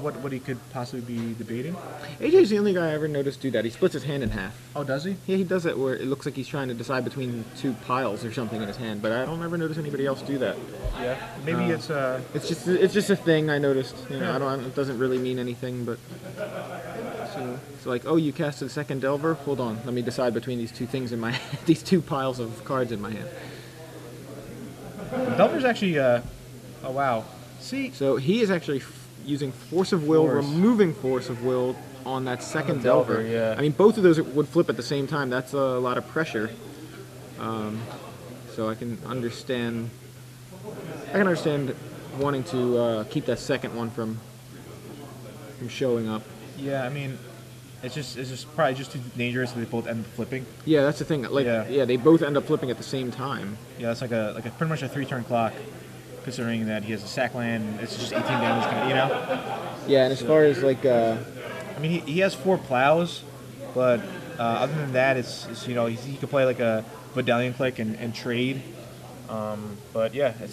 what he could possibly be debating. AJ's the only guy I ever noticed do that. He splits his hand in half. Oh, does he? Yeah, he does it where it looks like he's trying to decide between two piles or something in his hand, but I don't ever notice anybody else do that. Yeah. Maybe it's It's just a thing I noticed. You know, Yeah. it doesn't really mean anything, but so it's like, oh, you casted second Delver. Hold on, let me decide between these two things in my these two piles of cards in my hand. Delver's actually. Oh wow. See. So he is actually using Force of Will, removing Force of Will on that second Delver. Yeah. I mean, both of those would flip at the same time. That's a lot of pressure. So I can understand. Wanting to keep that second one from showing up. Yeah. I mean, it's just probably just too dangerous if they both end up flipping. Yeah, that's the thing. Like, yeah, they both end up flipping at the same time. Yeah, it's like a pretty much a 3-turn clock, considering that he has a sack land. It's just 18 damage, you know. Yeah, and as far as like, I mean, he has 4 plows, but other than that, it's you know he could play like a Medallion Click and trade. But yeah, it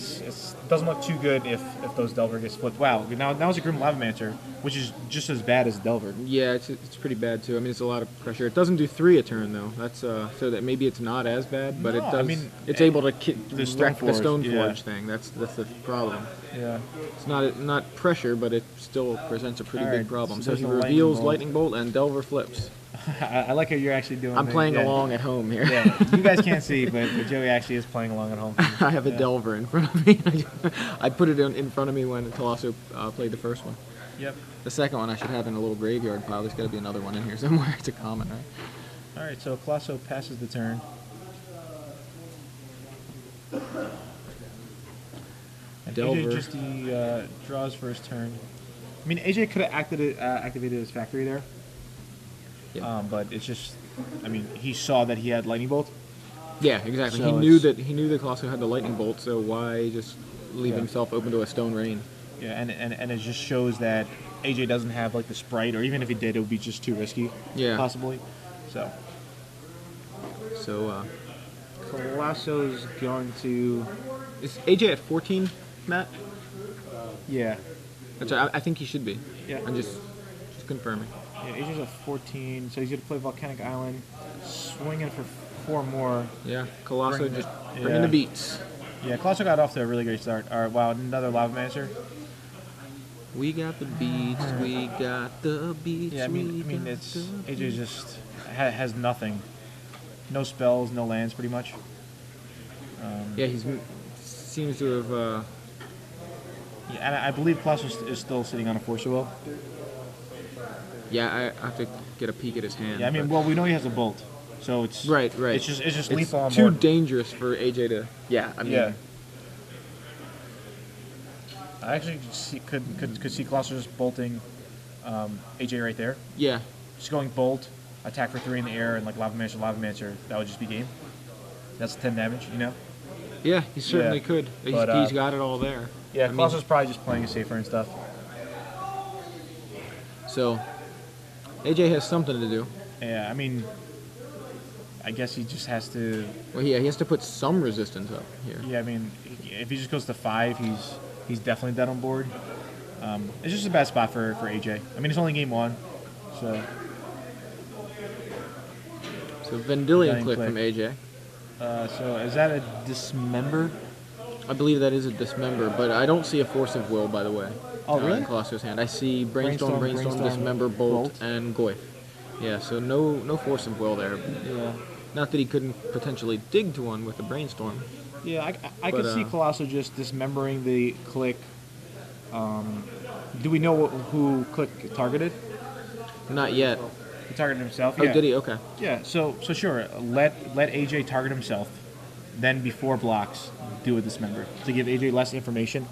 doesn't look too good if those Delver gets flipped. Wow, now it's a Grim Lavamancer, which is just as bad as Delver. yeah, it's pretty bad too. I mean, it's a lot of pressure. It doesn't do 3 a turn though. That's so that maybe it's not as bad, but No, it does. I mean, it's able to wreck the Stoneforge, Stoneforge thing. That's the problem. Yeah. It's not pressure, but it still presents a pretty All big right, problem. so So he there's a reveals Lightning Lightning Bolt and Delver flips. I like how you're actually doing. I'm playing along at home here. Yeah, you guys can't see, but Joey actually is playing along at home. I have a Delver in front of me. I put it in front of me when Calosso played the first one. Yep. The second one I should have in a little graveyard pile. There's got to be another one in here somewhere. It's a common, right? All right, so Calosso passes the turn. And Delver. AJ just draws for his turn. I mean, AJ could have activated his factory there. Yeah. But it's just, I mean, he saw that he had Lightning Bolt. Yeah, exactly. So he knew that Colosso had the Lightning Bolt, so why just leave himself open to a Stone Rain? Yeah, and it just shows that AJ doesn't have like the sprite, or even if he did, it would be just too risky. Yeah. Possibly. So Colosso's going to. Is AJ at 14, Matt? Yeah. That's right. I think he should be. Yeah. I'm just confirming. Yeah, AJ's at 14, so he's going to play Volcanic Island, swinging for 4 more. Yeah, Colosso Bring just it- bringing yeah. the beats. Yeah, Colosso got off to a really great start. All right, wow, another Lavamancer. We got the beats, we got the beats. Yeah, I mean, it's AJ just has nothing, no spells, no lands, pretty much. Yeah, seems to have. Yeah, and I believe Colosso is still sitting on a Force of Will. Yeah, I have to get a peek at his hand. Yeah, I mean, well, we know he has a Bolt, so it's right. It's just lethal on too board. dangerous for AJ to. Yeah, I mean. Yeah. I actually could see Colosso just bolting AJ right there. Yeah. Just going Bolt, attack for 3 in the air, and like Lavamancer, that would just be game. That's 10 damage, you know? Yeah, he certainly Yeah. could. He's got it all there. Yeah, I mean, Colosso's probably just playing it safer and stuff. So, AJ has something to do. Yeah, I mean, I guess he just has to. Well, yeah, he has to put some resistance up here. Yeah, I mean, if he just goes to 5, he's definitely dead on board. It's just a bad spot for AJ. I mean, it's only game 1, so. So Vendilion Vendilion click click. from AJ. So is that a Dismember? I believe that is a Dismember, but I don't see a Force of Will, by the way. Oh, really? In Colosso's hand. I see Brainstorm, Brainstorm, Dismember, Bolt, Bolt. and Goyf. Yeah, so no Force of Will there. Yeah. Not that he couldn't potentially dig to one with the Brainstorm. Yeah, I could see Calosso just dismembering the click. Do we know who click targeted? Not yet. He targeted himself. Oh, Yeah. did he? Okay. Yeah. So sure. Let AJ target himself. Then before blocks, do a dismember to give AJ less information.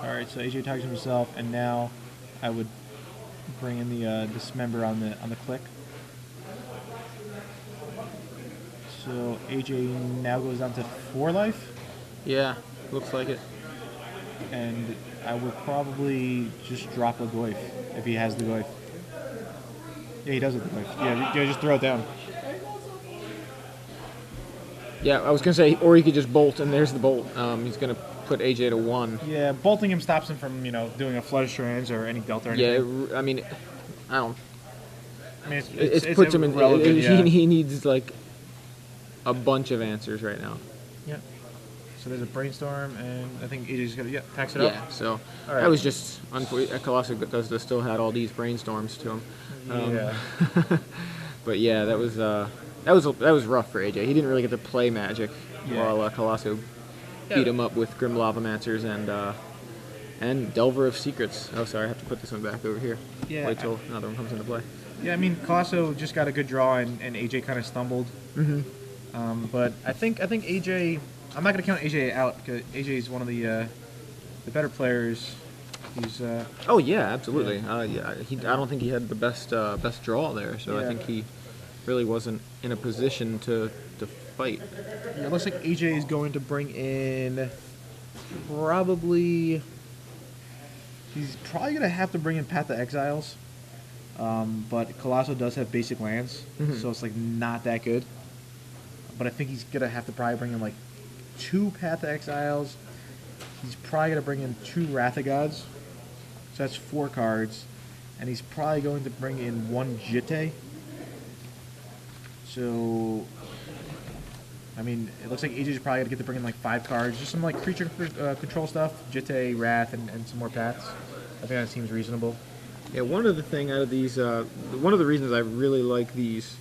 All right. So AJ targets himself, and now I would bring in the dismember on the click. So AJ now goes down to 4 life. Yeah, looks like it. And I would probably just drop a Goyf if he has the Goyf. Yeah, he does have the Goyf. Yeah, just throw it down. Yeah, I was gonna say, or he could just bolt, and there's the bolt. He's gonna put AJ to 1. Yeah, bolting him stops him from doing a flutter strands or any delta or anything. Yeah, I mean, I don't. I mean, It puts him in. He needs like a bunch of answers right now. Yeah. So there's a brainstorm, and I think AJ's gonna packs it up. Yeah. So All right. that was just unfortunate. Colosso does still had all these brainstorms to him. Yeah. But yeah, that was rough for AJ. He didn't really get to play Magic while Colosso beat him up with Grim Lavamancers and Delver of Secrets. Oh, sorry, I have to put this one back over here. Yeah. Wait till another one comes into play. Yeah, I mean, Calosso just got a good draw, and AJ kind of stumbled. Mm-hmm. But I think AJ. I'm not gonna count AJ out because AJ is one of the better players. He's. Oh yeah, absolutely. Yeah. I don't think he had the best draw there, so I think he really wasn't in a position to fight. Yeah, it looks like AJ is going to bring in probably. He's probably gonna have to bring in Path to Exiles. But Colosso does have basic lands, so it's like not that good. But I think he's gonna have to probably bring in like 2 Path to Exiles. He's probably gonna bring in 2 Wrath of Gods, so that's 4 cards, and he's probably going to bring in 1 Jitte. So, I mean, it looks like AJ's probably gonna get to bring in like 5 cards, just some like creature control stuff, Jitte, Wrath, and some more paths. I think that seems reasonable. Yeah, one of the thing out of these, one of the reasons I really like these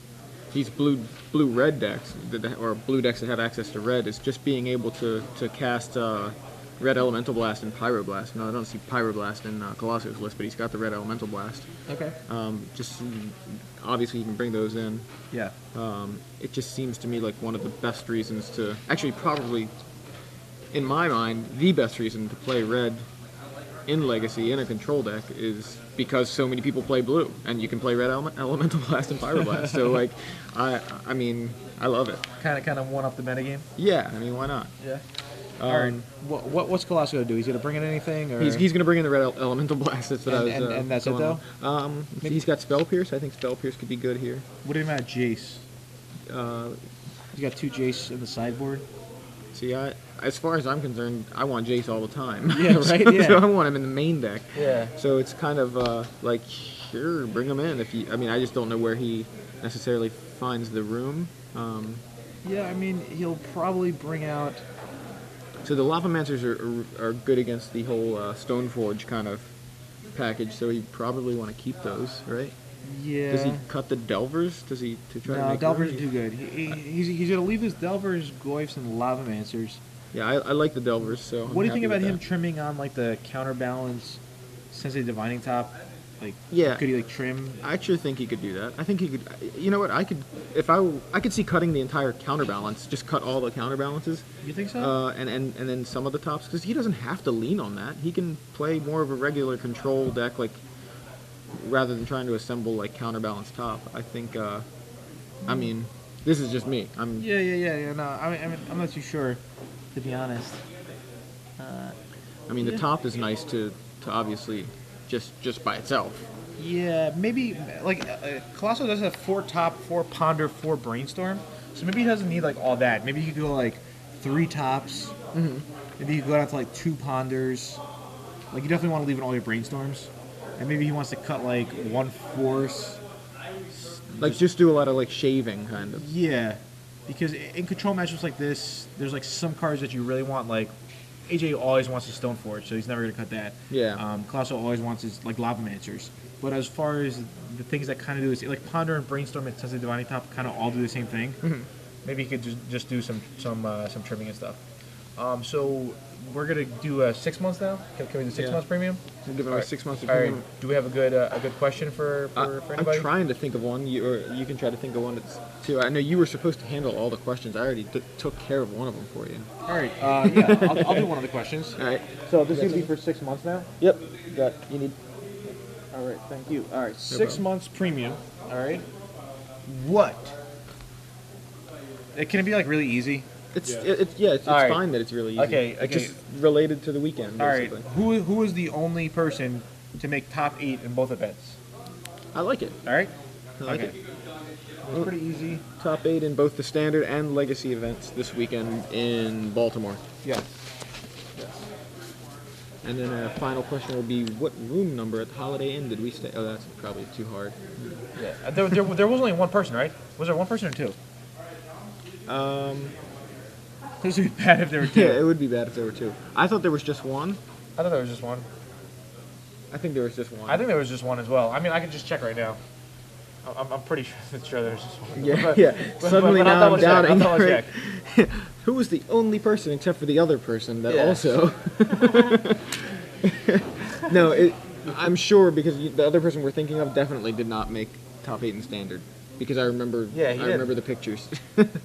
blue-red decks, or blue decks that have access to red, is just being able to cast Red Elemental Blast and Pyroblast. No, I don't see Pyroblast in Colosso's list, but he's got the Red Elemental Blast. Okay. Just obviously you can bring those in. Yeah. It just seems to me like one of the best reasons to, actually probably, in my mind, the best reason to play red in Legacy in a control deck is because so many people play blue, and you can play Red Elemental Blast and Pyroblast. So like, I mean, I love it. Kind of one up the metagame. Yeah, I mean, why not? Yeah. All right. What's Colosso gonna do? He's gonna bring in anything? Or? He's gonna bring in the Red Elemental Blast. That's what I was. And that's it though. He's got Spell Pierce. I think Spell Pierce could be good here. What do you mean about Jace? He's got 2 Jace in the sideboard. See, as far as I'm concerned, I want Jace all the time. Yeah, right. So I want him in the main deck. Yeah. So it's kind of like, sure, bring him in. I mean, I just don't know where he necessarily finds the room. Yeah, I mean, he'll probably bring out. So the Lavamancers are good against the whole Stoneforge kind of package. So you probably want to keep those, right? Yeah. Does he cut the Delvers? Does he to try to make Delvers are too good. He's gonna leave his Delvers, Goyfs, and Lavamancers. Yeah, I like the Delvers. So what do you think about him trimming on like the counterbalance, Sensei Divining Top? Like, yeah, could he like trim? I actually think he could do that. I think he could. You know what? I could see cutting the entire counterbalance. Just cut all the counterbalances. You think so? And then some of the tops, because he doesn't have to lean on that. He can play more of a regular control deck, like rather than trying to assemble like counterbalance top. I think. I mean, this is just me. Yeah. No, I mean, I'm not too sure, to be honest. I mean, the top is nice to obviously just by itself. Yeah, maybe like Colosso does have 4 top, 4 ponder, 4 brainstorm, so maybe he doesn't need like all that. Maybe you could go like 3 tops. Mm-hmm. Maybe you could go down to like 2 ponders. Like you definitely want to leave in all your brainstorms, and maybe he wants to cut like 1 force. Like just do a lot of like shaving kind of. Yeah, because in control matchups like this, there's like some cards that you really want. Like AJ always wants his Stoneforge, so he's never gonna cut that. Yeah. Colosso always wants his like Lavamancers. But as far as the things that kind of do this, like Ponder and Brainstorm and Sensei Divining Top, kind of all do the same thing. Mm-hmm. Maybe he could just do some trimming and stuff. So we're gonna do 6 months now. Can we do 6 months premium? We'll give him a 6 months of All premium. right. Do we have a good question for anybody? I'm trying to think of one. You can try to think of one too. I know you were supposed to handle all the questions. I already took care of one of them for you. All right. Yeah, I'll do one of the questions. All right. So this is gonna be for 6 months now. Yep. You need. All right. Thank you. All right. 6 months premium. All right. What? Can it be like really easy? It's right. fine that it's really easy. Okay. It's just related to the weekend. Basically. All right. Who is the only person to make top 8 in both events? I like it. All right. I like it. It was pretty easy. Top 8 in both the standard and legacy events this weekend in Baltimore. Yes. Yes. And then a final question will be, what room number at the Holiday Inn did we stay? Oh, that's probably too hard. Yeah. There was only one person, right? Was there one person or two? This would be bad if there were two. Yeah, it would be bad if there were two. I thought there was just one. I thought there was just one. I think there was just one. I think there was just one as well. I mean, I could just check right now. I'm pretty sure there's just one. Yeah, but, yeah. Suddenly now I'm doubting. I'll Right? Who was the only person except for the other person that also? No, I'm sure because the other person we're thinking of definitely did not make top 8 in standard. Because I remember, Yeah, he I did. remember the pictures.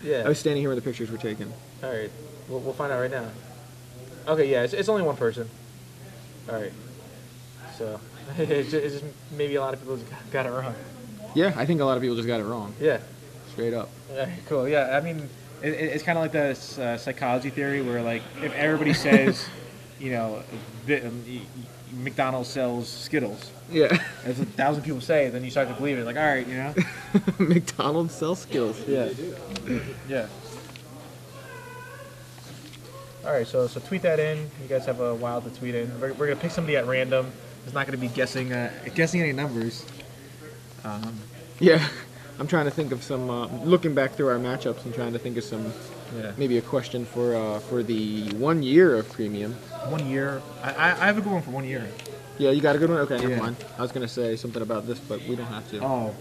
Yeah. I was standing here when the pictures were taken. All right. We'll find out right now. Okay, yeah, it's only one person. All right. So it's just maybe a lot of people just got it wrong. Yeah, I think a lot of people just got it wrong. Yeah. Straight up. All right, cool. Yeah, I mean, it's kind of like the psychology theory where, like, if everybody says, you know, McDonald's sells Skittles, Yeah. as 1,000 people say, then you start to believe it. Like, all right, you know. McDonald's sells Skittles. Yeah. Yeah. All right, so tweet that in. You guys have a while to tweet in. We're gonna pick somebody at random. It's not gonna be guessing any numbers. Yeah. I'm trying to think of some, looking back through our matchups and trying to think of some, Yeah. maybe a question for the 1 year of premium. 1 year. I have a good one for 1 year. Yeah, you got a good one? Okay, never Yeah. mind. I was going to say something about this, but we don't have to. Oh.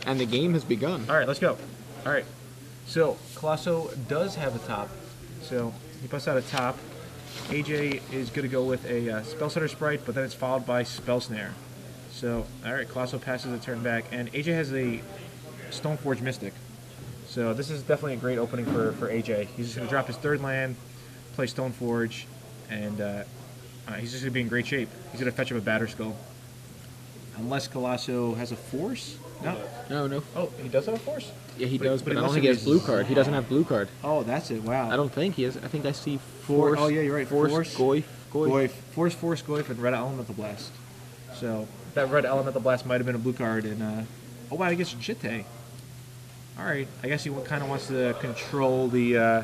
And the game has begun. All right, let's go. All right. So Calosso does have a top. So he busts out a top. AJ is going to go with a Spell Setter Sprite, but then it's followed by Spell Snare. So, all right, Calosso passes a turn back, and AJ has a Stoneforge Mystic. So this is definitely a great opening for AJ. He's just going to drop his third land, play Stoneforge, and he's just going to be in great shape. He's going to fetch up a Batter Skull. Unless Calosso has a Force? No. No. Oh, he does have a Force? Yeah, he does, but I don't unless think he has is- blue card. He doesn't have blue card. Oh, that's it. Wow. I don't think he has. I think I see Force. Oh, yeah, you're right. Force, Goyf. Force, Goyf, and Red Elemental Blast. So that Red Elemental Blast might have been a blue card. And oh wow, he gets Jitte. All right, I guess he kind of wants to control the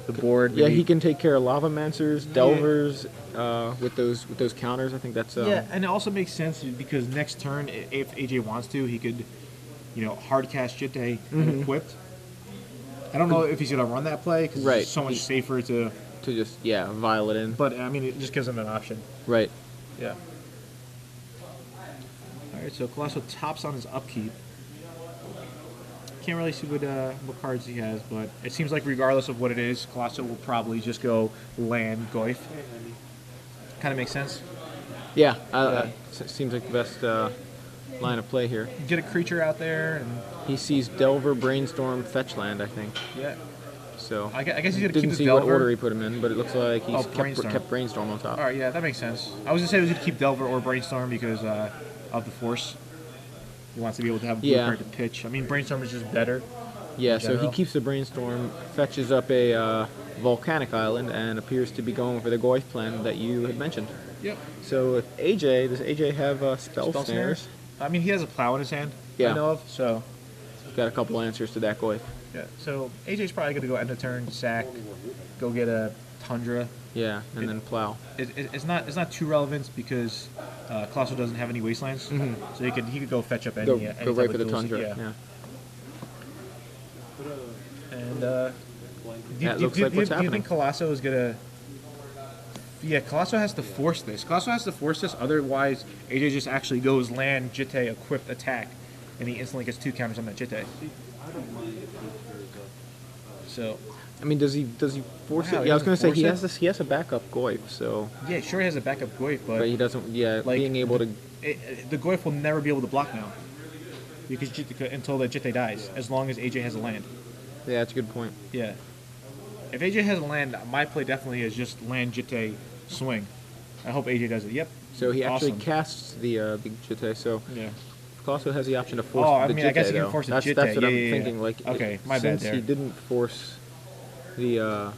board. Yeah, maybe. he can take care of Lavamancers, Delvers, with those counters. I think that's. Yeah, and it also makes sense because next turn, if AJ wants to, he could, hard cast Jitte and equipped. I don't know if he's gonna run that play because Right. it's so much safer to. to just vial it in. But I mean, it just gives him an option. Right. Yeah. All right, so Calosso tops on his upkeep. Can't really see what cards he has, but it seems like regardless of what it is, Calosso will probably just go land Goyf. Kind of makes sense. Yeah. Yeah. Seems like the best line of play here. Get a creature out there, and He sees Delver, Brainstorm, Fetchland, I think. yeah. So I guess he's gonna keep didn't his see Delver. what order he put him in, but it looks like he's Brainstorm. kept Brainstorm on top. All right, yeah, that makes sense. I was gonna say he was gonna keep Delver or Brainstorm because of the Force. He wants to be able to have a blue Yeah. card to pitch. I mean, Brainstorm is just better. Yeah, so he general. keeps the Brainstorm, fetches up a volcanic island, and appears to be going for the Goyf plan that you had mentioned. Yep. So if does AJ have spell snares? I mean, he has a plow in his hand. Yeah. I know of. So Got a couple answers to that Goyf. yeah. So AJ's probably gonna go end of turn, sack, go get a Tundra. Yeah, and then plow. It's not too relevant because Colosso doesn't have any wastelands, so he could go fetch up any. Go any go type right of for the duels. Tundra. Yeah. Yeah. And That looks like what's do you happening. think Colosso is gonna? Yeah, Colosso has to force this. Colosso has to force this. Otherwise, AJ just actually goes land Jitte equipped attack, and he instantly gets 2 counters on that Jitte. So I mean, does he force Wow, it? he Yeah, I was gonna doesn't say force he has a backup Goyf, so yeah, sure he has a backup Goyf, but he doesn't. Yeah, like, being able to. The Goyf will never be able to block now because until the Jitte dies, as long as AJ has a land. Yeah, that's a good point. Yeah. If AJ has a land, my play definitely is just land Jitte swing. I hope AJ does it. Yep. So he actually Awesome. casts the Jitte. So Yeah. Colosso has the option to force Oh, I the mean, Jitte, I guess he can though. force the that's, Jitte. That's what Yeah, I'm yeah, yeah. thinking. Like, Okay, my bad since there. he didn't force the.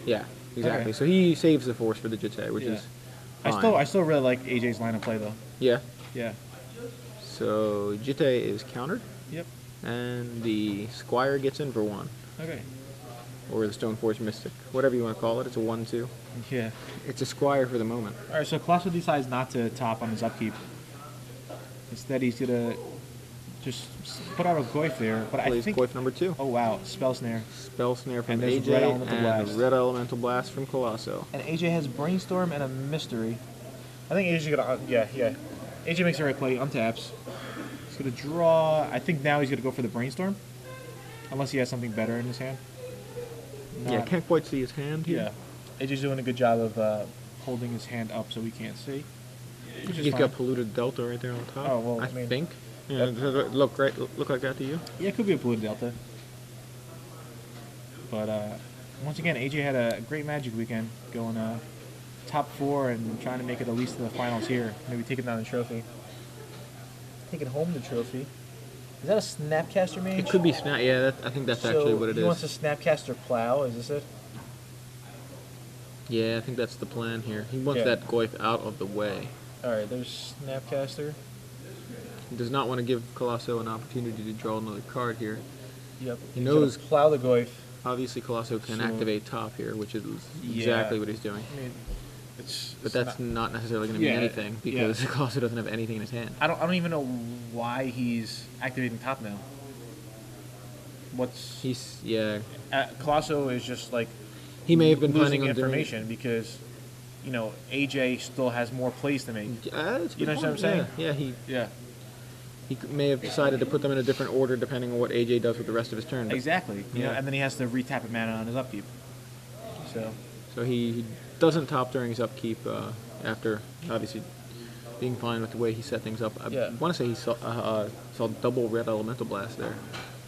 Yeah, exactly. Okay. So he saves the force for the Jitte, which Yeah. is. Fine. I still really like AJ's line of play though. Yeah. Yeah. So Jitte is countered. Yep. And the Squire gets in for 1. Okay. Or the Stoneforge Mystic. Whatever you want to call it. It's a 1-2. Yeah. It's a Squire for the moment. All right. So Colosso decides not to top on his upkeep. Instead, he's gonna just put out a Goyf there. But I Plays think. Goyf number 2. Oh wow! Spell Snare. Spell Snare from And there's AJ Red Elemental and Blast. Red Elemental Blast from Calosso. And AJ has Brainstorm and a Mystery. I think AJ's gonna. Yeah. AJ makes the right play. Untaps. He's gonna draw. I think now he's gonna go for the Brainstorm, unless he has something better in his hand. Yeah, Not- can't quite see his hand here. Yeah. AJ's doing a good job of holding his hand up so we can't see. Which is He's fine. got Polluted Delta right there on top. Oh, well, I I mean- think. Yeah, does it look like that to you? Yeah, it could be a Polluted Delta. But once again, AJ had a great Magic weekend, going top 4 and trying to make it at least to the finals here. Maybe taking down the trophy. Taking home the trophy. Is that a Snapcaster Mage? It could be Snap. Yeah, I think that's actually what it he wants is. a Snapcaster Plow, is this it? Yeah, I think that's the plan here. He wants Yeah. that Goyf out of the way. Alright, there's Snapcaster. He does not want to give Colosso an opportunity to draw another card here. Yep. He He's gonna knows- Plow the Goyf. Obviously, Colosso can So- activate top here, which is Yeah. exactly what he's doing. I mean, it's But that's not necessarily going to mean Yeah, anything because Colosso doesn't have anything in his hand. I don't even know why he's activating top now. What's Colosso is just like He may have been losing planning on doing. information because AJ still has more plays to make. That's a You good know what I'm point. saying? Yeah, Yeah, he may have decided to put them in a different order depending on what AJ does with the rest of his turn. But- exactly. You know, Yeah. and then he has to retap a mana on his upkeep. So he doesn't top during his upkeep after obviously being fine with the way he set things up. I Yeah. want to say he saw double Red Elemental Blast there.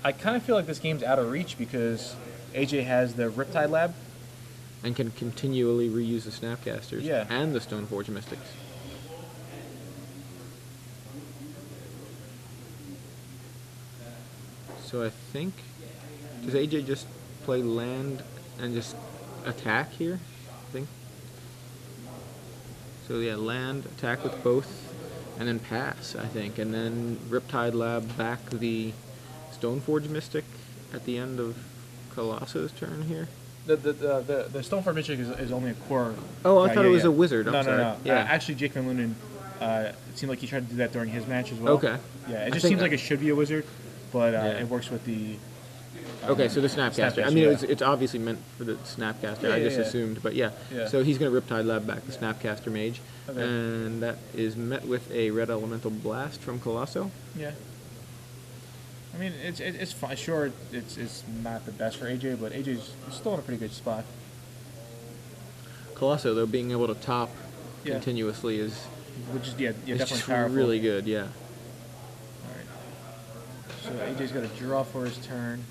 I kind of feel like this game's out of reach because AJ has the Riptide Lab. And can continually reuse the Snapcasters Yeah. and the Stoneforge Mystics. So I think, does AJ just play land and just attack here? I think. So yeah, land, attack with both, and then pass, I think. And then Riptide Lab back the Stoneforge Mystic at the end of Colosso's turn here. The Stoneforge Mystic is only a core. Oh, I thought it was yeah. a wizard. I'm No, sorry. no. Yeah. Actually, Jake Van Lunen, it seemed like he tried to do that during his match as well. Okay. Yeah, it I just think seems like it should be a wizard, but Yeah. it works with the. Okay, so the Snapcaster. I Snapcaster, mean, yeah. it's obviously meant for the Snapcaster. Yeah, I yeah, just yeah. assumed, but yeah. Yeah. So he's going to Riptide Lab back the Snapcaster Mage, Okay. and that is met with a Red Elemental Blast from Calosso. Yeah. I mean, it's fine. Sure, it's not the best for AJ, but AJ's still in a pretty good spot. Calosso, though, being able to top Yeah. continuously is Which is is definitely just powerful. really good. Yeah. All right. So AJ's got to draw for his turn.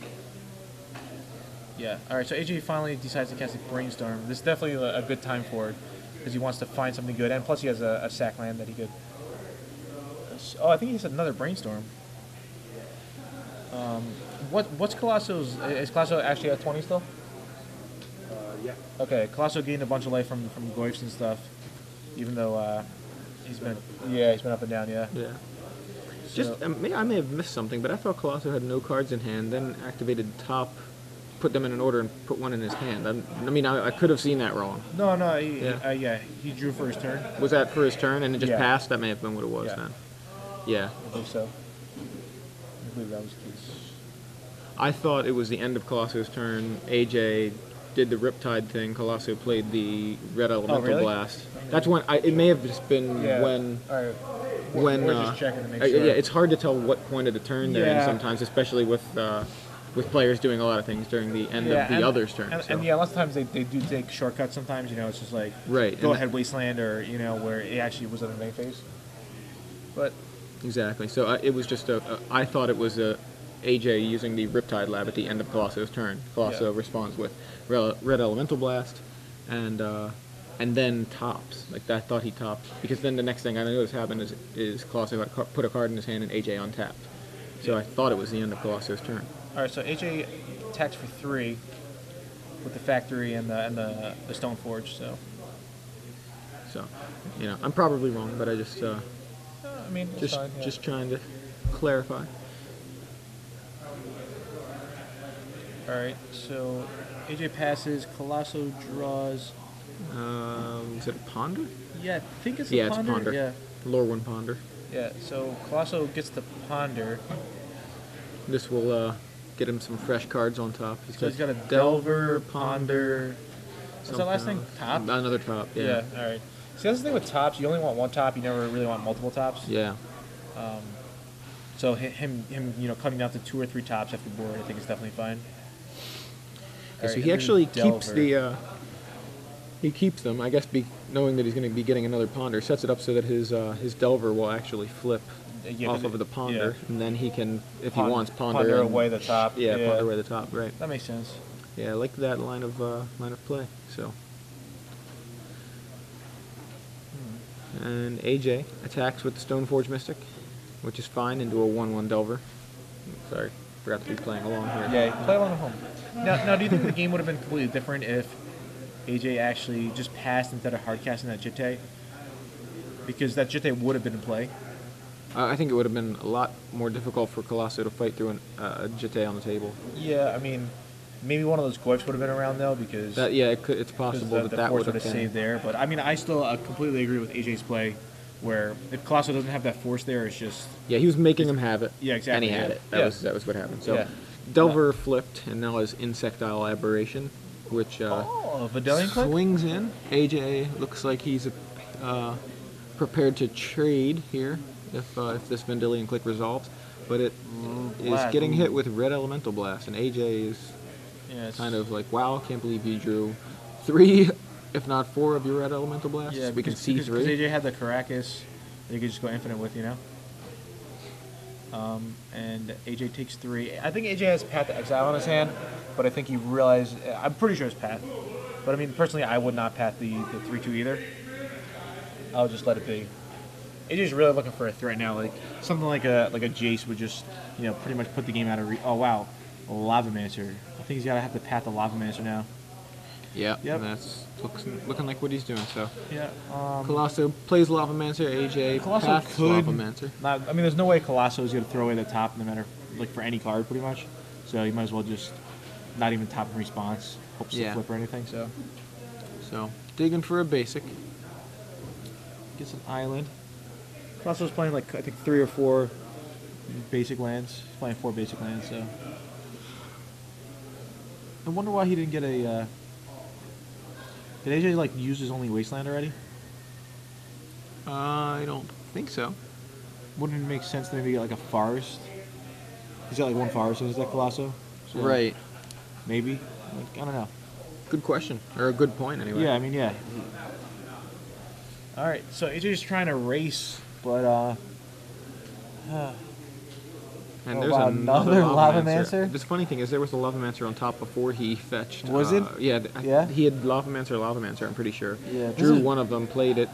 Yeah. All right. So AJ finally decides to cast a Brainstorm. This is definitely a good time for it because he wants to find something good, and plus he has a sack land that he could. Oh, I think he has another Brainstorm. What's Colosso's? Is Colosso actually at 20 still? Yeah. Okay, Colosso gained a bunch of life from Goyfs and stuff, even though he's been up and down. Yeah. Yeah. So- Just, I may have missed something, but I thought Calosso had no cards in hand, then activated top, put them in an order, and put one in his hand. I could have seen that wrong. No, Yeah. he drew for his turn. Was that for his turn and it just Yeah. passed? That may have been what it was Yeah. then. Yeah. I believe so. I believe that was the case. I thought it was the end of Colosso's turn. AJ did the Riptide thing. Colosso played the Red Elemental really? Blast. That's when it may have just been when All right. when We're just checking to make yeah, sure. it's hard to tell what point of the turn they're in Yeah. sometimes, especially with players doing a lot of things during the end of the and, other's turn. And, so. and yeah, lots of times they do take shortcuts. Sometimes it's just like Right, go and ahead wasteland or where it actually was in the main phase. But Exactly. So it was just I thought it was AJ using the Riptide Lab at the end of Colosso's turn. Colosso Yeah. responds with Red Elemental Blast, and then tops. Like I thought he topped because then the next thing I noticed happened is Colosso got put a card in his hand and AJ untapped. So I thought it was the end of Colosso's turn. all right, so AJ attacks for 3 with the factory and the Stoneforge. So So I'm probably wrong, but I just I mean, it's fine, yeah. just trying to clarify. All right, so AJ passes, Colosso draws. Is it a ponder? Yeah, I think it's Yeah, a it's ponder. ponder. Yeah, Lore one ponder. yeah. So Colosso gets the ponder. This will get him some fresh cards on top. So he's got a Delver, ponder. What's that last thing? else. Top? Another top. Yeah. Yeah, all right. See, that's the thing with tops. You only want one top. You never really want multiple tops. Yeah. So him, cutting down to 2 or 3 tops after board, I think is definitely fine. So Alright, he and actually then keeps Delver. he keeps them. I guess knowing that he's going to be getting another ponder, sets it up so that his Delver will actually flip Yeah, off 'cause of the ponder, yeah. and then he can, if he Pon- wants, ponder ponder and- away the top. Yeah, Yeah. ponder away the top. Right. That makes sense. Yeah, I like that line of play. So. And AJ attacks with the Stoneforge Mystic, which is fine, into a 1/1 Delver. Sorry, forgot to be playing along here. Yeah, play along at home. Now, do you think the game would have been completely different if AJ actually just passed instead of hardcasting that Jitte? Because that Jitte would have been in play. I think it would have been a lot more difficult for Colosso to fight through a Jitte on the table. Yeah, I mean, maybe one of those Goyfs would have been around though, because It's possible the that force would would have have been. saved there. But I mean, I still completely agree with AJ's play, where if Colosso doesn't have that force there, it's just Yeah, he was making him have it. Yeah, exactly, And he had yeah. it. Yeah. That was what happened. So Yeah. Delver flipped, and now has Insectile Aberration, which Vidalian click. swings in. AJ looks like he's prepared to trade here if this Vendilion Click resolves, but it is Blast. getting hit with Red Elemental Blast, and AJ is Yeah, it's- kind of like, wow, can't believe you drew 3, if not 4 of your Red Elemental Blasts. Yeah, we can see because 3. AJ had the Caracas that you could just go infinite with, And AJ takes 3. I think AJ has Path to Exile on his hand, but I think he realized. I'm pretty sure it's Path. But I mean, personally, I would not Path the 3/2 either. I'll just let it be. AJ's really looking for a threat now, like something like a Jace would just pretty much put the game out of reach. Oh wow, Lavamancer. I think he's gotta have to Path the Lavamancer now. Yeah, Yep. and that's looking like what he's doing. So Yeah. Colosso plays Lavamancer, AJ Colosso paths could. Lavamancer. I mean, there's no way Colosso is going to throw away the top, no matter for any card, pretty much. So you might as well just not even top in response, hopes Yeah. to flip or anything. So So digging for a basic. gets an island. Colosso's playing I think 3 or 4 basic lands. He's playing 4 basic lands. So I wonder why he didn't get a. Did AJ use his only wasteland already? I don't think so. Wouldn't it make sense to maybe get a forest? He's got 1 forest in his deck, Colosso. So Right. Maybe. I don't know. Good question, or a good point anyway. Yeah, I mean, yeah. All right, so AJ's trying to race, but And Oh, there's wow, another another Lavamancer. Lavamancer? The funny thing is, there was a Lavamancer on top before he fetched. Was it? Yeah. Yeah? He had Lavamancer, I'm pretty sure. Yeah, this Drew is- one of them, played it.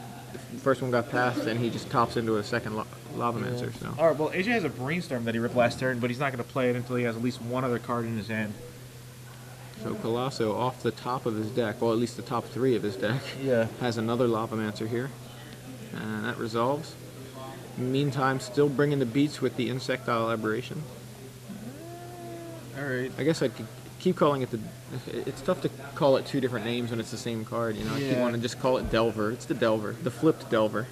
The first one got passed, and he just tops into a second Lavamancer. So. all right. Well, AJ has a brainstorm that he ripped last turn, but he's not going to play it until he has at least one other card in his hand. So Colosso off the top of his deck, well, at least the top 3 of his deck, Yeah. has another Lavamancer here, and that resolves. Meantime, still bringing the beats with the Insectile Aberration. All right. I guess I could keep calling it it's tough to call it 2 different names when it's the same card, I keep Yeah. wanting to just call it Delver. It's the Delver, the flipped Delver.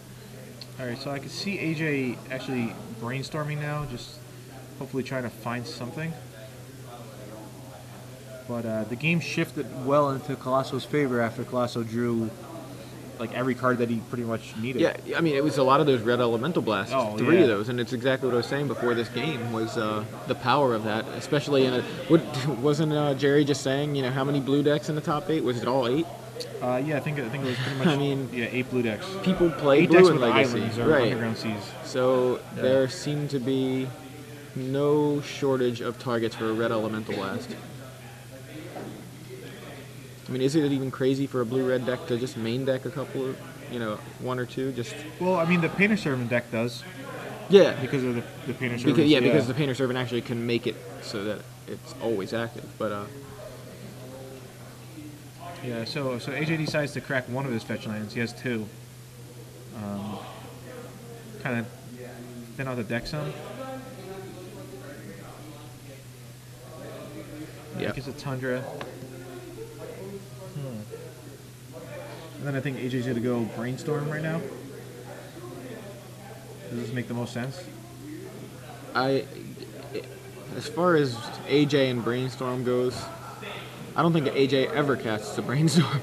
All right. So I can see AJ actually brainstorming now, just hopefully trying to find something. But the game shifted well into Colosso's favor after Colosso drew every card that he pretty much needed. Yeah, I mean, it was a lot of those Red Elemental Blasts, Oh, 3 yeah. of those, and it's exactly what I was saying before this game was the power of that, especially in wasn't Jerry just saying, how many blue decks in the top 8? Was it all 8? Yeah. I think it was pretty much. I mean, 8 blue decks. People play 8 blue decks in with Legacy, islands or right? underground seas. So Yeah. there seemed to be no shortage of targets for a Red Elemental Blast. I mean, is it even crazy for a blue-red deck to just main deck a couple of, 1 or 2? Just Well, I mean, the Painter Servant deck does yeah, because of the Painter Servant. because the Painter Servant actually can make it so that it's always active. But Yeah, so AJ decides to crack one of his fetch lands. He has 2. Kind of thin out the deck some. Yeah. I guess a Tundra. And then I think AJ's going to go Brainstorm right now. Does this make the most sense? As far as AJ and Brainstorm goes, I don't think AJ ever casts a Brainstorm.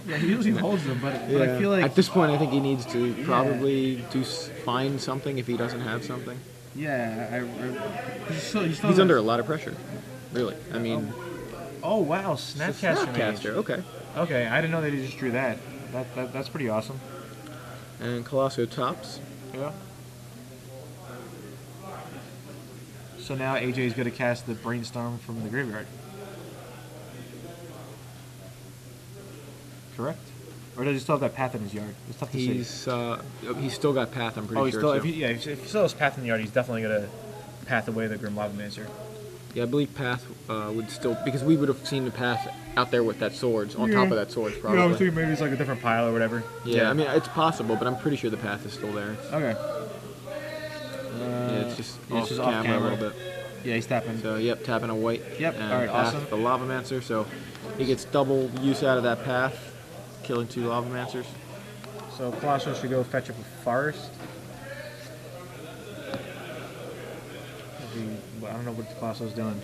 Yeah, he usually holds them, but I feel like at this point, I think he needs to probably find something if he doesn't have something. He's under a lot of pressure, really. I mean, oh wow, Snapcaster. Snapcaster, okay. Okay, I didn't know that he just drew that. That's pretty awesome. And Calosso tops. Yeah. So now AJ is going to cast the Brainstorm from the graveyard. Correct? Or does he still have that path in his yard? It's tough to see. He's still got path, I'm pretty sure. If he still has path in the yard, he's definitely going to path away the Grim Lavamancer. Yeah, I believe path would still, because we would have seen the path out there with that swords, on top of that swords, probably. Yeah, I was thinking maybe it's like a different pile or whatever. Yeah, I mean, it's possible, but I'm pretty sure the path is still there. Okay. Yeah, it's just off camera a little bit. Yeah, he's tapping. So, yep, tapping a white. Yep, and alright, path awesome. the Lavamancer, so he gets double use out of that path, killing 2 Lavamancers. So Colosso should go fetch up a Forest. I don't know what Colosso's doing.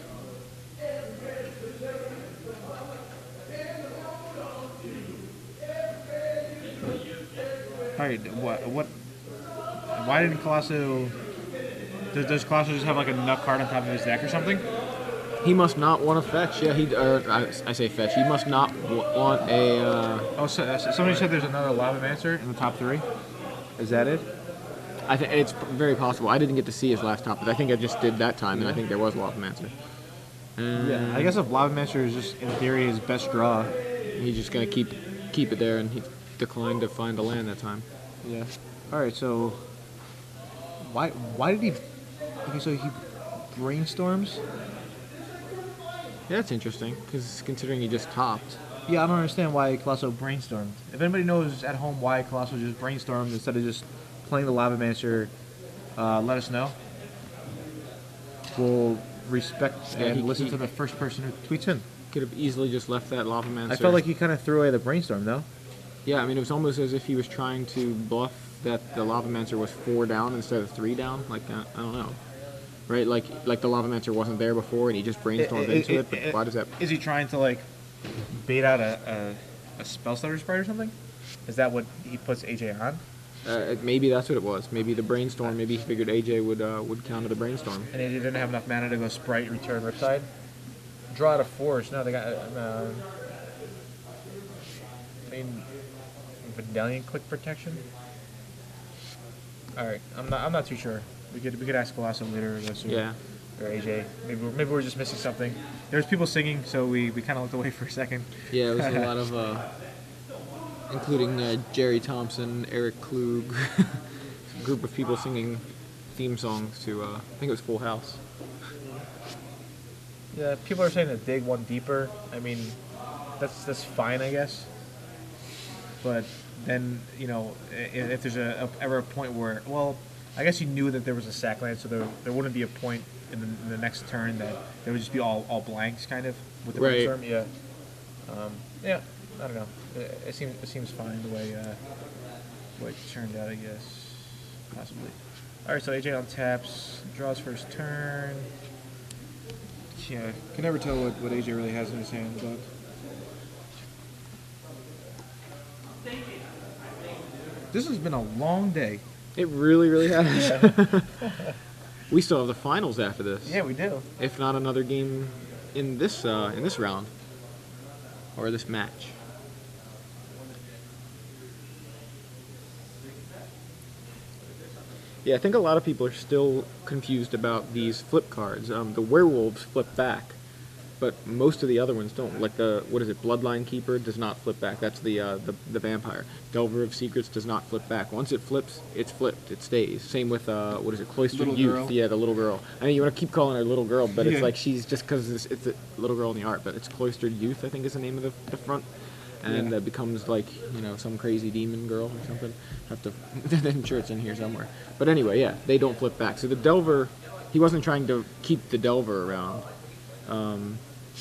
Alright, what? Why didn't Calosso? Does Calosso just have like a nut card on top of his deck or something? He must not want to fetch. Yeah, I say fetch. He must not want a. Oh, so somebody said there's another Lavamancer in the top 3. Is that it? I think it's very possible. I didn't get to see his last top, but I think I just did that time, and I think there was Lavamancer. Yeah, I guess if Lavamancer is just in theory his best draw, he's just gonna keep it there, and he declined to find a land that time. Yeah. All right. So why did he? Okay, so he brainstorms. Yeah, that's interesting, because considering he just topped. Yeah, I don't understand why Calosso brainstormed. If anybody knows at home why Calosso just brainstormed instead of just playing the Lavamancer, let us know. We'll respect and listen to the first person who tweets in. Could have easily just left that Lavamancer. I felt like he kind of threw away the brainstorm, though. Yeah, I mean, it was almost as if he was trying to bluff that the Lavamancer was 4 down instead of 3 down. Like, I don't know. Right? Like the Lavamancer wasn't there before, and he just brainstormed into it, but why does that... Is he trying to, like, bait out a Spell Stutter Sprite or something? Is that what he puts AJ on? Maybe that's what it was. Maybe the brainstorm. Maybe he figured AJ would counter the brainstorm. And AJ didn't have enough mana to go Sprite, return, Riptide. Draw out a Force. No, they got... I mean... Medallion Click Protection? Alright, I'm not too sure. We could ask Colosso later or AJ. Maybe we're just missing something. There's people singing, so we kind of looked away for a second. Yeah, it was a lot of including Jerry Thompson, Eric Klug, a group of people singing theme songs to I think it was Full House. Yeah, people are saying to dig one deeper. I mean, that's fine, I guess. But then, you know, if there's ever a point where, well, I guess you knew that there was a sack land, so there wouldn't be a point in the next turn that there would just be all blanks, kind of, with the brainstorm. Yeah. Yeah, I don't know. It seems fine the way it turned out, I guess. Possibly. Alright, so AJ on taps, draws first turn. Yeah, can never tell what AJ really has in his hand, but... This has been a long day. It really, really has. Yeah. We still have the finals after this. Yeah, we do. If not another game in this round or this match. Yeah, I think a lot of people are still confused about these flip cards. The werewolves flip back, but most of the other ones don't. Like the, what is it, Bloodline Keeper does not flip back. That's the vampire. Delver of Secrets does not flip back. Once it flips, it's flipped. It stays. Same with, what is it, Cloistered Little Youth. girl. Yeah, the little girl. I mean, you want to keep calling her little girl, but Yeah. it's like she's just because it's a little girl in the art, but it's Cloistered Youth, I think is the name of the front. And that becomes like, you know, some crazy demon girl or something. I'm sure it's in here somewhere. But anyway, yeah, they don't flip back. So the Delver, he wasn't trying to keep the Delver around.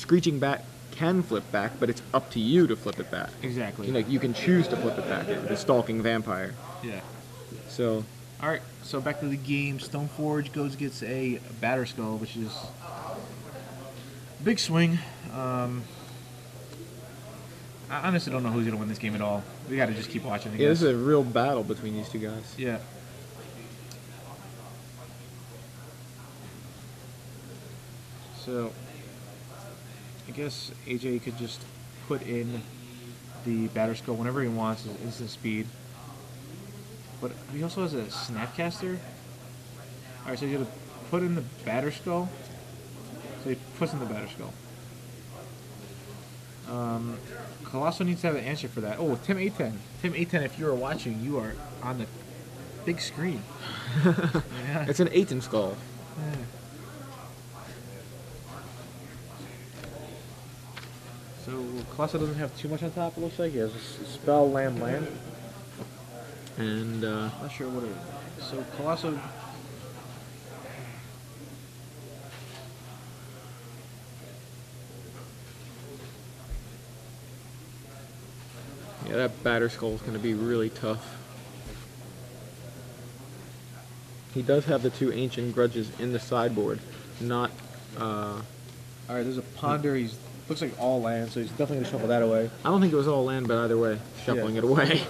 Screeching Bat can flip back, but it's up to you to flip it back. Exactly. You know, you can choose to flip it back. The Stalking Vampire. Yeah. So, All right. So back to the game. Stoneforge gets a Batter Skull, which is a big swing. I honestly don't know who's gonna win this game at all. We got to just keep watching. yeah, this is a real battle between these two guys. Yeah. So, I guess AJ could just put in the Batter Skull whenever he wants, his instant speed. But he also has a Snapcaster. Alright, so he's going to put in the Batter Skull. So he puts in the Batter Skull. Calosso needs to have an answer for that. Oh, Tim A10. Tim A10, if you are watching, you are on the big screen. Yeah. It's an 8 skull. Yeah. So Calosso doesn't have too much on top, it looks like. He has a spell, land. And, Not sure what it is. So Calosso. yeah, that Batter Skull is going to be really tough. He does have the 2 Ancient Grudges in the sideboard, not, Alright, there's a Ponder. He's looks like all land, so he's definitely going to shuffle that away. I don't think it was all land, but either way, shuffling it away.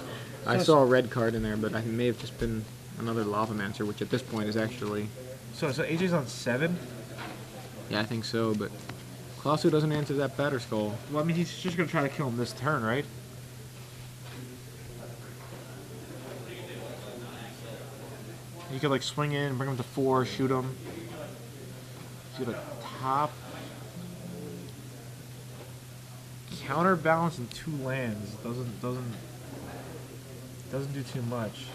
I So- saw a red card in there, but I may have just been another Lavamancer, which at this point is actually, So AJ's on 7. yeah, I think so, but Calosso doesn't answer that Batter Skull. Well, I mean, he's just going to try to kill him this turn, right? You could like swing in, bring him to 4, shoot him. He's got a top. Counterbalance and 2 lands doesn't do too much.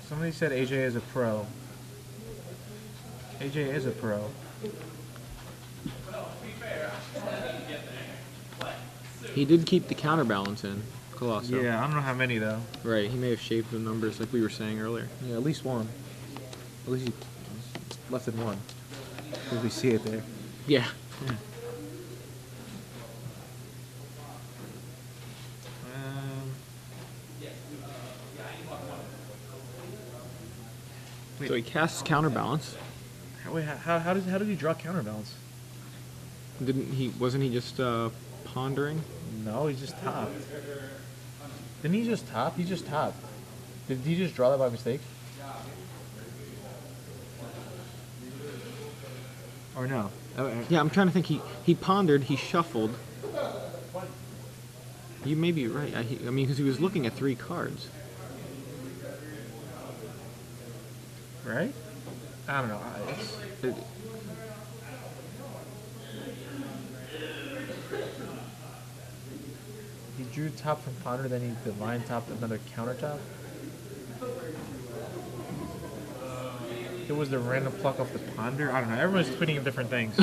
Somebody said AJ is a pro. AJ is a pro. He did keep the counterbalance in, Calosso. Yeah, I don't know how many though. Right, he may have shaved the numbers like we were saying earlier. Yeah, at least one. At least less than one. Because we see it there. Yeah. Wait. So he casts Counterbalance. Wait, how did he draw counterbalance? Wasn't he just pondering? No, he's just top. Didn't he just top? He just top. Did he just draw that by mistake? Or no? Yeah, I'm trying to think. He pondered, he shuffled. You may be right. I mean, because he was looking at 3 cards. Right? I don't know. It- He drew top from ponder, then he divine topped another counter top. It was the random pluck off the ponder. I don't know. Everyone's tweeting of different things.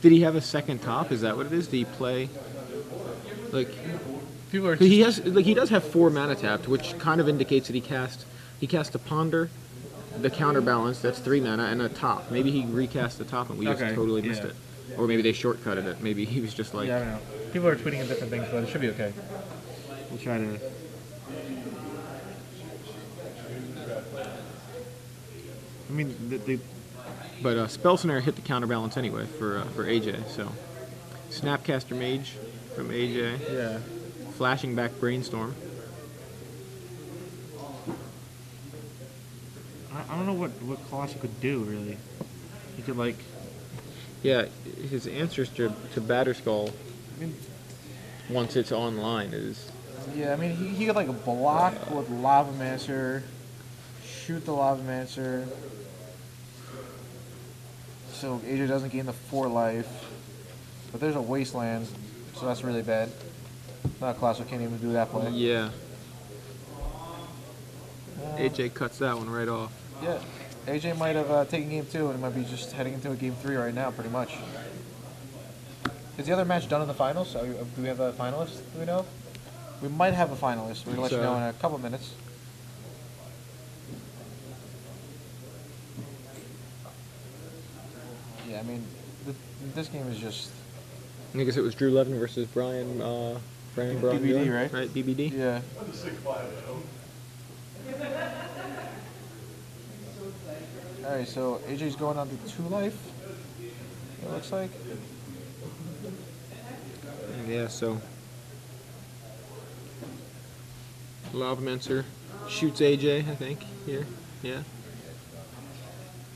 Did he have a second top? Is that what it is? Did he play like People are. he does have 4 mana tapped, which kind of indicates that he cast a ponder, the counterbalance, that's 3 mana, and a top. Maybe he recast the top and we just Okay, totally missed yeah. it. Or maybe they shortcutted it. Maybe he was just like, Yeah, I don't know. People are tweeting of different things, but it should be okay. We'll try to. I mean, but Spell Snare hit the counterbalance anyway for AJ. So Snapcaster Mage from AJ, yeah. flashing back Brainstorm. I don't know what Colosso could do really. He could like. Yeah, his answers to Batter Skull I mean, once it's online is yeah, I mean, he could like block with Lavamancer, shoot the Lavamancer, so AJ doesn't gain the 4 life. But there's a Wasteland, so that's really bad. Not Colosso can't even do that play. yeah. AJ cuts that one right off. Yeah, AJ might have taken game 2 and might be just heading into a game 3 right now, pretty much. Is the other match done in the finals? Do we have a finalist? Do we know? We might have a finalist. We're gonna let you know in a couple minutes. I mean, this game is just... I guess it was Drew Levin versus Brian BBD, Jones, right? Right, BBD? Yeah. Alright, so AJ's going on to 2 life, it looks like. Yeah, so Lavamancer shoots AJ, I think, here. Yeah.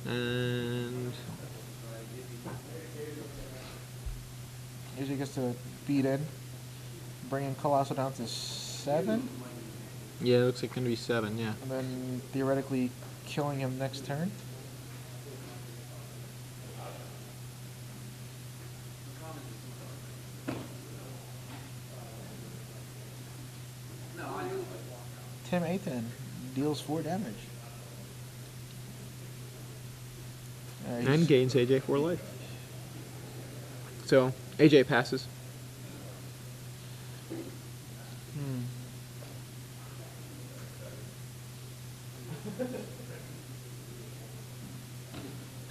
And AJ gets to beat in, bringing Calosso down to 7, yeah, it looks like it's gonna be 7, yeah. and then theoretically killing him next turn. Tim Aiton deals 4 damage. And gains AJ 4 life. So AJ passes.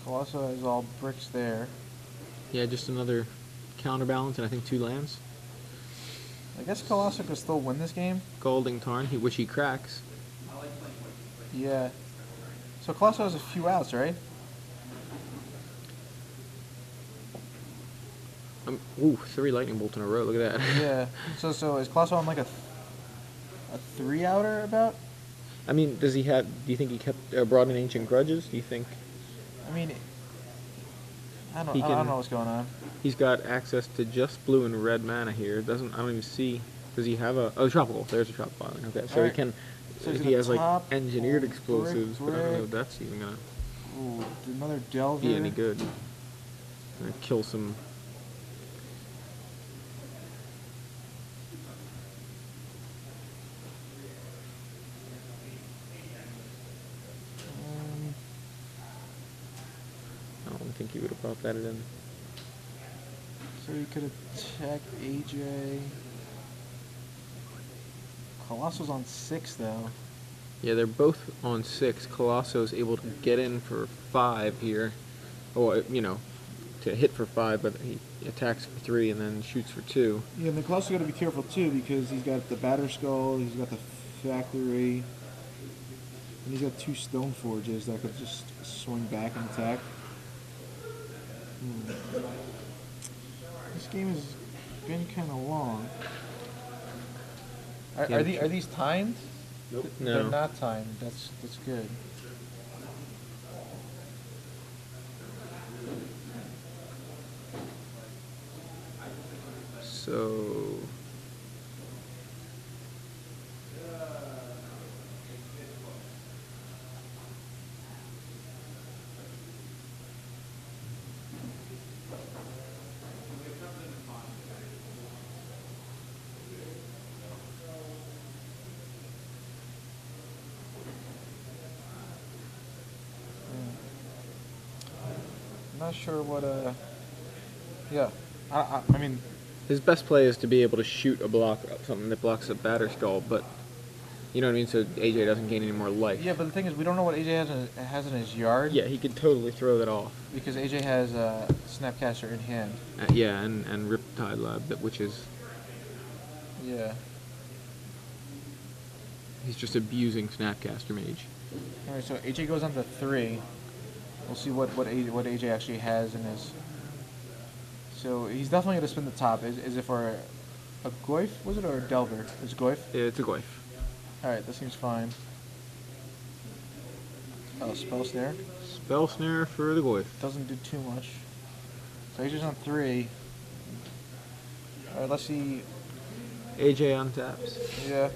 Calosso has all bricks there. Yeah, just another counterbalance and I think 2 lands. I guess Calosso could still win this game. Golding Tarn, which he cracks. Yeah. So Calosso has a few outs, right? Ooh, 3 lightning bolts in a row. Look at that. Yeah. So is Calosso on like a 3-outer about? I mean, does he have? Do you think he kept brought in ancient grudges? Do you think I mean, I don't know what's going on. he's got access to just blue and red mana here? It doesn't. I don't even see. Does he have a? Oh, tropical. There's a tropical island. Okay, so Alright. he can. So he's If he gonna has like top, engineered explosives, but I don't know brick. if that's even gonna Ooh, another Delver. be any good. Gonna kill some. I don't think he would have brought that in. So you could attack AJ. Colosso's on 6 though. Yeah, they're both on 6. Colosso's able to get in for 5 here. Or, you know, to hit for 5, but he attacks for 3 and then shoots for 2. Yeah, and then Calosso got to be careful too because he's got the Batter Skull, he's got the Factory, and he's got 2 Stone Forges that could just swing back and attack. This game has been kind of long. Are these timed? Nope. No. They're not timed. That's good. So... I'm not sure what yeah. I mean, His best play is to be able to shoot a block, something that blocks a Batter Skull, but you know what I mean. So AJ doesn't gain any more life. yeah, but the thing is, we don't know what AJ has in his yard. Yeah, he could totally throw that off. Because AJ has Snapcaster in hand. Yeah, and Riptide Lab, which is Yeah. he's just abusing Snapcaster Mage. All right, so AJ goes on to 3. We'll see what AJ actually has in his. So he's definitely gonna spin the top. Is it for a Goyf? Was it or a Delver? It's Goyf. It's a Goyf. All right, that seems fine. Oh, Spell Snare Spell Snare for the Goyf. doesn't do too much. So AJ's on 3. All right, let's see. AJ untaps. Yeah.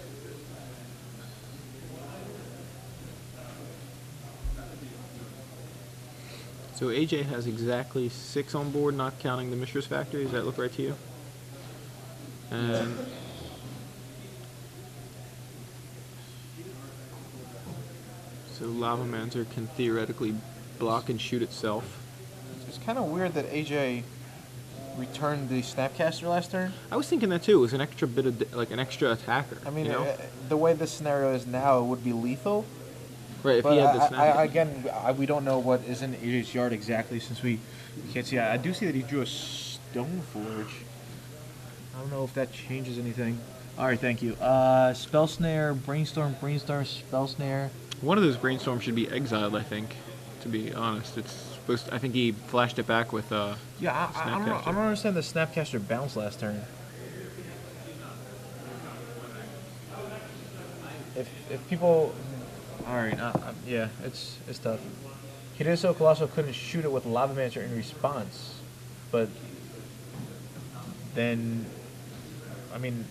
So AJ has exactly 6 on board, not counting the Mishra's Factory. Does that look right to you? And so Lavamancer can theoretically block and shoot itself. It's kind of weird that AJ returned the Snapcaster last turn. I was thinking that too. It was an extra bit of like an extra attacker. I mean, you know? the way this scenario is now, it would be lethal. Right, if But he had the snap. we don't know what is in AJ's yard exactly since we can't see. I do see that he drew a Stone Forge. I don't know if that changes anything. All right, thank you. Spell Snare, Brainstorm, Spell Snare. One of those brainstorms should be exiled, I think. To be honest, it's supposed. I think he flashed it back with Yeah, I don't understand the Snapcaster bounce last turn. If people, all right, yeah, it's tough. He did so Calosso couldn't shoot it with Lava Mancer in response, but then, I mean,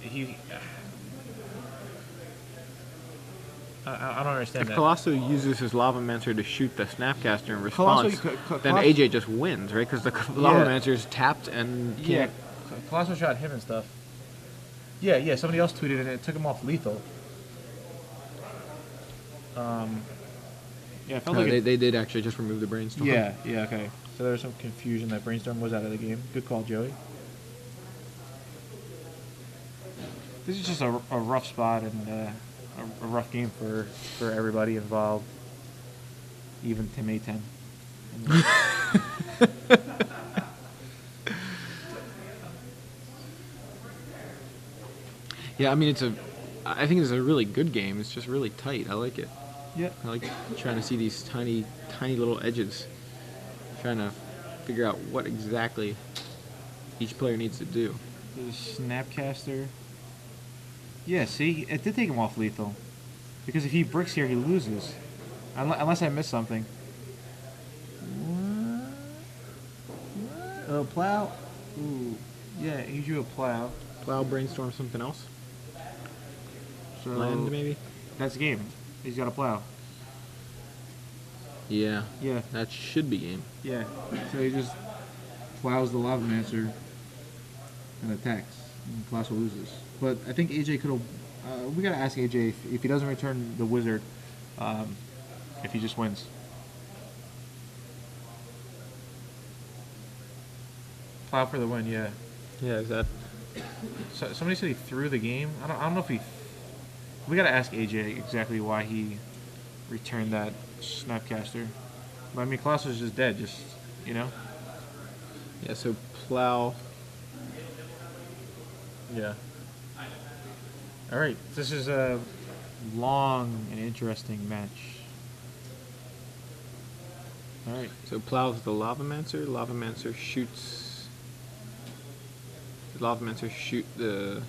I don't understand If that. Calosso uses his Lava Mancer to shoot the Snapcaster in response, then AJ just wins, right? Because the Lava Mancer is tapped and can't. Yeah, Colosso shot him and stuff. Yeah, somebody else tweeted it and it took him off lethal. Yeah, I felt like they did actually just remove the brainstorm. Yeah, okay. So there was some confusion that Brainstorm was out of the game. Good call, Joey. This is just a rough spot and a rough game for everybody involved, even Tim A10. Yeah, I mean I think it's a really good game. It's just really tight. I like it. Yeah. I like trying to see these tiny little edges. Trying to figure out what exactly each player needs to do. The Snapcaster. Yeah, see, it did take him off lethal. Because if he bricks here, he loses. Unless I missed something. What? Oh, plow? Ooh. Yeah, he drew a plow. Plow, brainstorm, something else. So Land maybe. that's the game. He's got a plow. Yeah. Yeah. That should be game. Yeah. So he just plows the Lava Mancer and attacks. And Colosso loses. But I think AJ could have. We gotta ask AJ if he doesn't return the Wizard, if he just wins. Plow for the win, yeah. Yeah, is that? So, somebody said he threw the game. I don't know if he. We gotta ask AJ exactly why he returned that Snapcaster. But I mean, Colosso's just dead. Just Yeah. So plow. Yeah. All right. This is a long and interesting match. All right. So plows the Lava Mancer. Lava Mancer shoots. The Lava Mancer shoot the.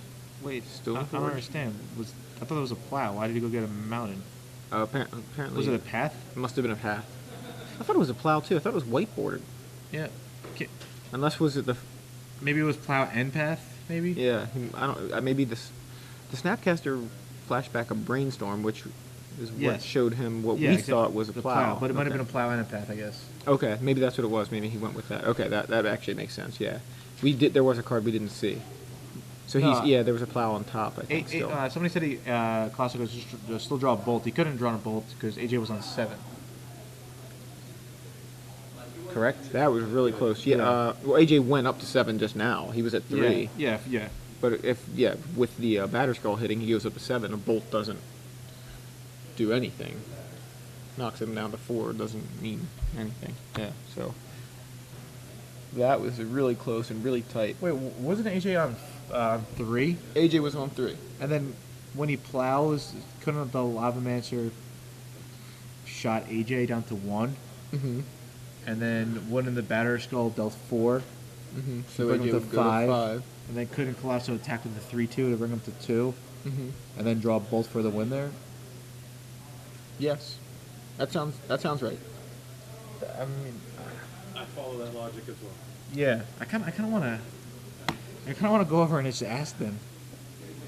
Wait. Stone I don't Forge? understand. I thought it was a plow. Why did he go get a mountain? Apparently. Was it a path? It must have been a path. I thought it was a plow too. I thought it was whiteboarded. Yeah. Unless was it the? Maybe it was plow and path. Maybe. Yeah. I don't. Maybe the Snapcaster flashed back a brainstorm, which is what Yes. showed him what we exactly. thought was a The plow. But it might have Okay. been a plow and a path, I guess. Okay, maybe that's what it was. Maybe he went with that. Okay, that actually makes sense. Yeah, we did. There was a card we didn't see. So No, there was a plow on top. I think still. Somebody said he Colosso could still draw a bolt. He couldn't draw a bolt because AJ was on 7. Correct. That was really close. Yeah. Yeah. Well, AJ went up to 7 just now. He was at 3. Yeah. But with the batter skull hitting, he goes up to 7. A bolt doesn't do anything. Knocks him down to 4. Doesn't mean anything. Yeah. So that was really close and really tight. Wait, wasn't AJ on 3? AJ was on 3. And then when he plows, couldn't the Lava Mancer shot AJ down to 1? Mm-hmm. And then wouldn't the batter skull dealt 4? Mm-hmm. So bring AJ him to would go to 5. And then couldn't Colosso attack with the 3-2 to bring him to 2? Mm-hmm. And then draw a bolt for the win there? Yes, that sounds right. I mean, I follow that logic as well. yeah. I kind of want to go over and just ask them.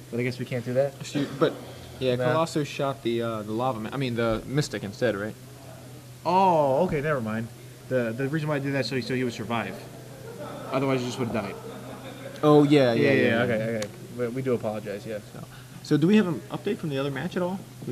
But I guess we can't do that. But yeah, Nah. Calosso shot the the Mystic instead, right? Oh, okay, never mind. The reason why I did that so he would survive. Otherwise, he just would have died. Oh yeah. Okay. We do apologize. Yeah. So do we have an update from the other match at all?